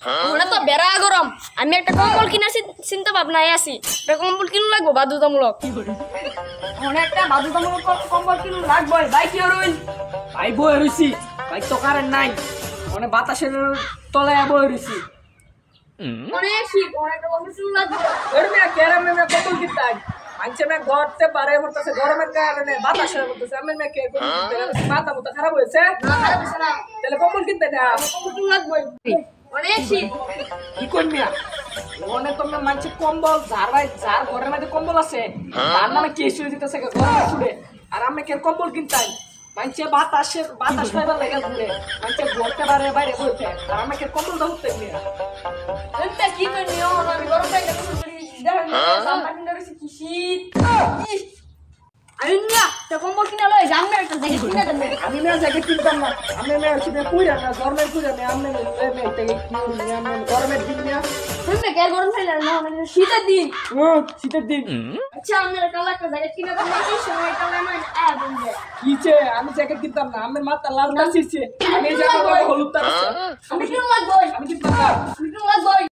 ওরা তো বেড়া গরম আমি একটা কম্বল কিনা চিন্তা ভাবনায় আছি একটা কম্বল কিনু লাগবো বাধ্যতামূলক অনেক একটা বাধ্যতামূলক কম্বল কিনু লাগবো ভাই কি হইল ভাই বই রইছি ভাই তো কারেন্ট নাই মানে বাতাসের তলায় বই রইছি অনেক শীত অনেক একটা কম্বল কিনু লাগবো এর মে কেরা মে কম্বল কিনতাই আনছে মে গড়তে পারে মরতেছে গরমের কারণে বাতাসের মরতেছে আমি মে কে মাথা মুতা খারাপ হয়েছে না খারাপ হইছে না তাহলে কম্বল কিনতে না কম্বল কিনু লাগবো অনেক শীত কি করবি মনে তোমরা মানছে কম্বল যার ভাই যার ঘরের মধ্যে কম্বল আছে তার নামে কেস হয়ে যেতেছে গরমে ছুড়ে আর আমি কে কম্বল কিনতাই মানছে বাতাস পাইবার লেগে ঘুরে মানছে ঘরতে পারে বাইরে বইতে আর আমাকে কম্বল দাও উঠতে নিয়ে এটা কি করে নিও আমি গরম পাই না দেখেন সামনে ধরেছি কি শীত আমি না তো কম্বল কিনা লই জাম না একটা জ্যাকেট কিনা দেন আমি না জ্যাকেট কিনতাম না আমি না শুধু পুইরা না গরমের পুইরা না আমি থেকে কি আমি গরমের দিন না তুমি কে গরম খাইলা না মানে শীতের দিন শীতের দিন আচ্ছা আমি কাল একটা জ্যাকেট কিনা দেন এই সময় কালে না বন্ধে কিছে আমি জ্যাকেট কিনতাম না আমার মাথা লাল না শিছে আমি জ্যাকেট হলুদ তার আমি কিনু লাগবো আমি কিনতাম না আমি কিনু লাগবো